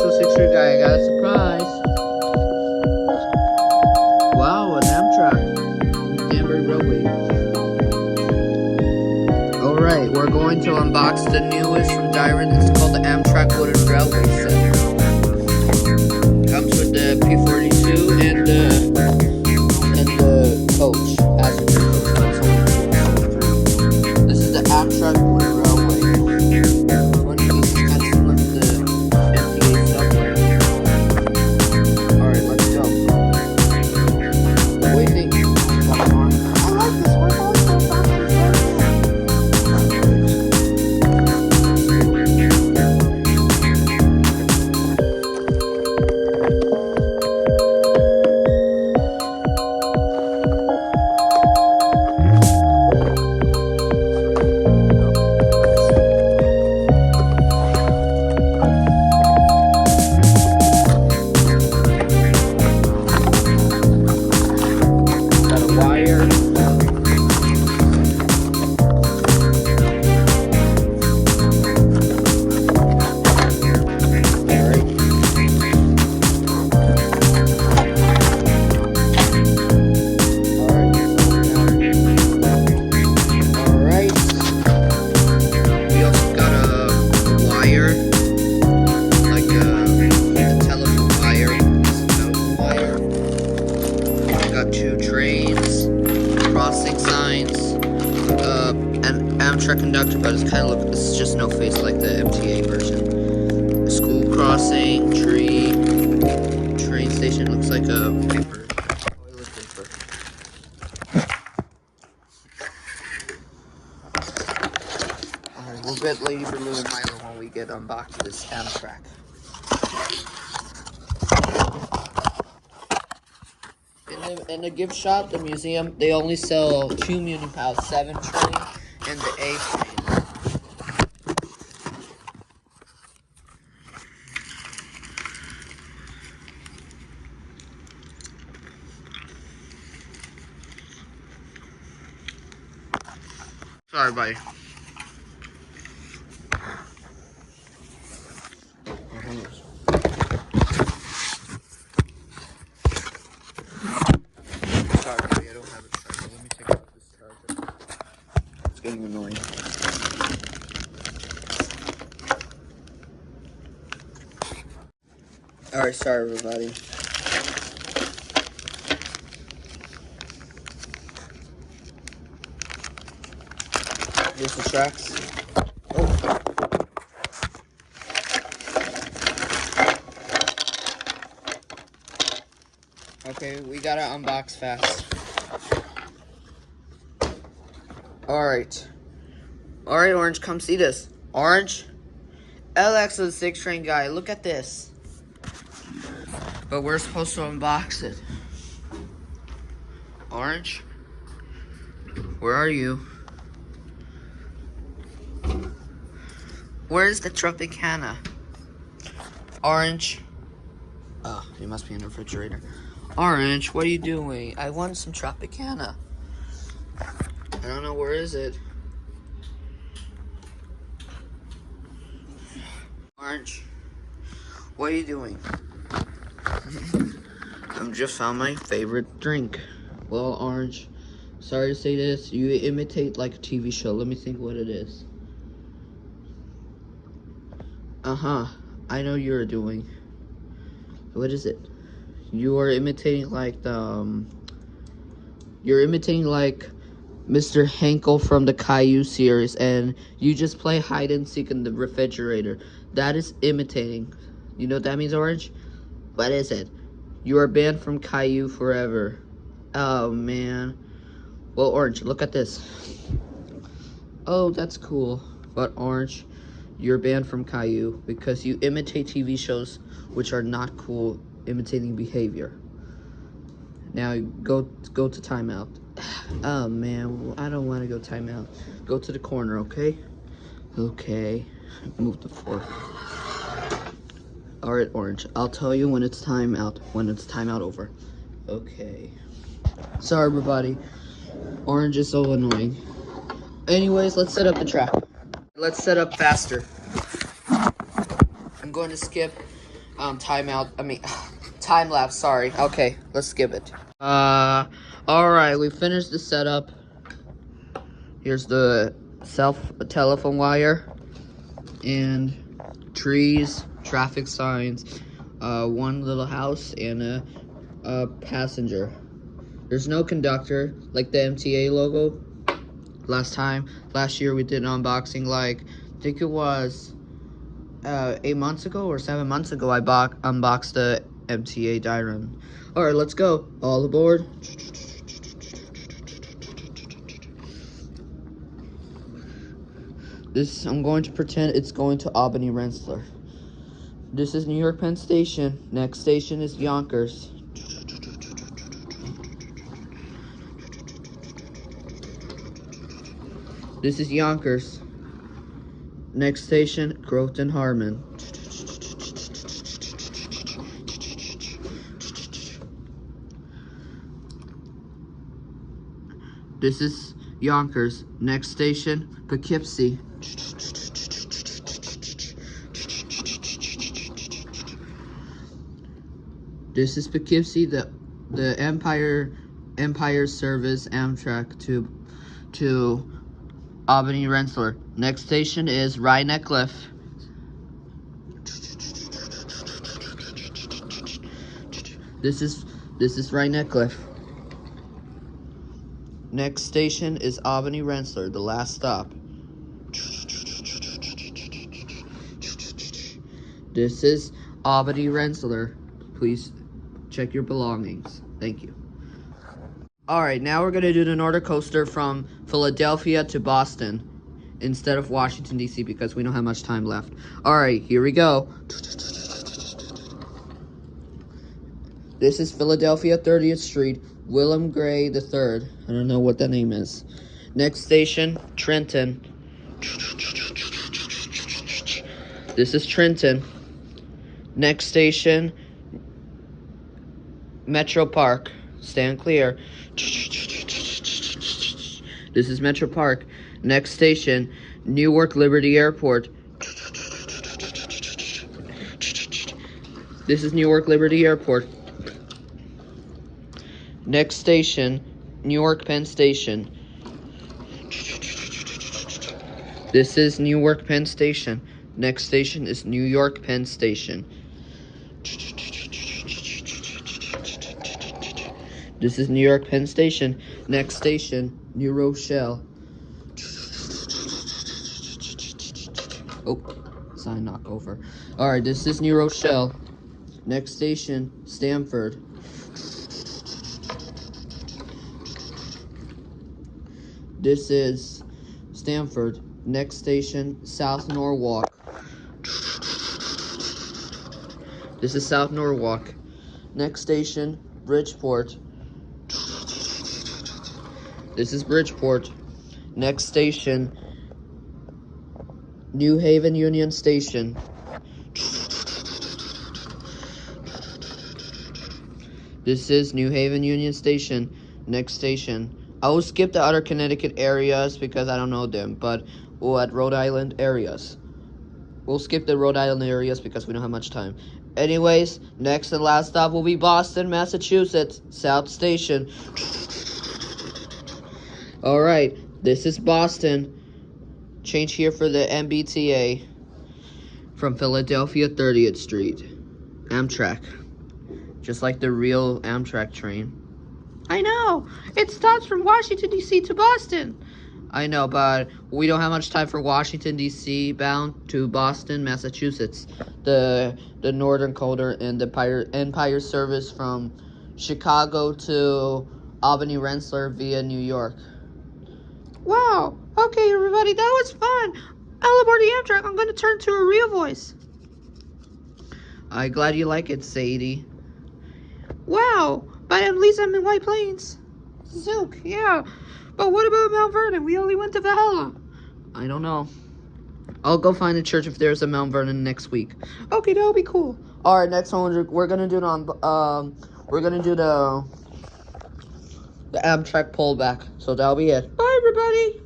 Alex06 your guy. I got a surprise. Wow, an Amtrak. Danbury Railway. Alright, we're going to unbox the newest from Daron. It's called the Amtrak Wooden Railway set. Comes with the P42 and the coach, passenger coach. This is the Amtrak Wooden Railway. One piece is kind of similar to the MTA subway. Alright, let's go. What do you think? I like this one also. Crossing signs, an Amtrak conductor, but it's just no face like the MTA version. School crossing, tree, train station, looks like a paper, toilet paper. Alright, we'll get Lady Blue and Milo when we get unboxed this Amtrak. In the gift shop, the museum, they only sell 2 Munipow 7 train and the A train. Sorry, buddy. Getting annoying. Alright, sorry everybody. Here's the tracks. Oh. Okay, we gotta unbox fast. Alright, Orange, come see this. Orange, LX06 train guy, look at this. But we're supposed to unbox it. Orange, where are you? Where's the Tropicana? Orange, oh, he must be in the refrigerator. Orange, what are you doing? I want some Tropicana. I don't know, where is it? Orange, what are you doing? I've just found my favorite drink. Well, Orange, sorry to say this, you imitate like a TV show. Let me think what it is. I know you're doing. What is it? You are imitating like the, you're imitating like Mr. Henkel from the Caillou series, and you just play hide and seek in the refrigerator. That is imitating. You know what that means, Orange? What is it? You are banned from Caillou forever. Oh, man. Well, Orange, look at this. Oh, that's cool. But, Orange, you're banned from Caillou because you imitate TV shows which are not cool imitating behavior. Now, go to timeout. Oh, man, I don't want to go timeout. Go to the corner, okay? Okay. Move the fork. Alright, Orange. I'll tell you when it's timeout. When it's timeout over. Okay. Sorry, everybody. Orange is so annoying. Anyways, let's set up the track. Let's set up faster. I'm going to skip timeout. I mean, time lapse. Sorry. Okay, let's skip it. All right, we finished the setup. Here's the telephone wire and trees, traffic signs, one little house, and a passenger. There's no conductor like the MTA logo. Last year we did an unboxing. Like I think it was 8 months ago or 7 months ago. I unboxed the MTA Daron. All right, let's go. All aboard. I'm going to pretend it's going to Albany Rensselaer. This is New York Penn Station. Next station is Yonkers. This is Yonkers. Next station, Groton Harmon. This is Yonkers. Next station, Poughkeepsie. This is Poughkeepsie, the Empire Service Amtrak to Albany Rensselaer. Next station is Rye Neck Cliff. This is Rye Neck Cliff. Next station is Albany Rensselaer, the last stop. This is Albany Rensselaer. Please check your belongings. Thank you. Alright, now we're going to do the Nordic Coaster from Philadelphia to Boston instead of Washington, D.C. because we don't have much time left. Alright, here we go. This is Philadelphia 30th Street, William Gray III. I don't know what that name is. Next station, Trenton. This is Trenton. Next station, Metro Park. Stand clear. This is Metro Park. Next station, Newark Liberty Airport. This is Newark Liberty Airport. Next station, Newark Penn Station. This is Newark Penn Station. Next station is New York Penn Station. This is New York Penn Station. Next station, New Rochelle. Oh, sign knock over. Alright, this is New Rochelle. Next station, Stamford. This is Stamford. Next station, South Norwalk. This is South Norwalk. Next station, Bridgeport. This is Bridgeport. Next station, New Haven Union Station. This is New Haven Union Station. Next station. I will skip the other Connecticut areas because I don't know them, but we'll add Rhode Island areas. We'll skip the Rhode Island areas because we don't have much time. Anyways, next and last stop will be Boston, Massachusetts, South Station. Alright, this is Boston. Change here for the MBTA from Philadelphia 30th Street. Amtrak. Just like the real Amtrak train. I know! It stops from Washington, D.C. to Boston. I know, but we don't have much time for Washington, D.C. bound to Boston, Massachusetts. The Northern Coaster and the Empire Service from Chicago to Albany Rensselaer via New York. Wow! Okay, everybody, that was fun! All aboard the Amtrak, I'm gonna turn to a real voice. I'm glad you like it, Sadie. Wow! But at least I'm in White Plains. Zook, yeah. But what about Mount Vernon? We only went to Valhalla. I don't know. I'll go find a church if there's a Mount Vernon next week. Okay, that'll be cool. Alright, next one we're gonna do the Amtrak pullback. So that'll be it. Bye everybody.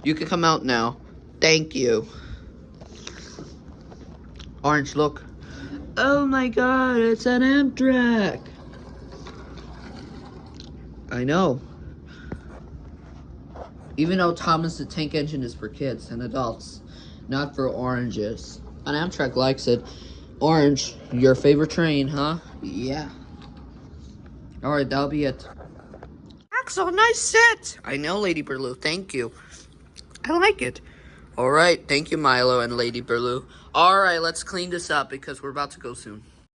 You can come out now. Thank you. Orange, look. Oh my god, it's an Amtrak. I know. Even though Thomas the Tank Engine is for kids and adults, not for oranges. An Amtrak likes it. Orange, your favorite train, huh? Yeah. Alright, that'll be it. Axel, nice set! I know, Lady Burloo, thank you. I like it. Alright, thank you, Milo and Lady Burloo. Alright, let's clean this up because we're about to go soon.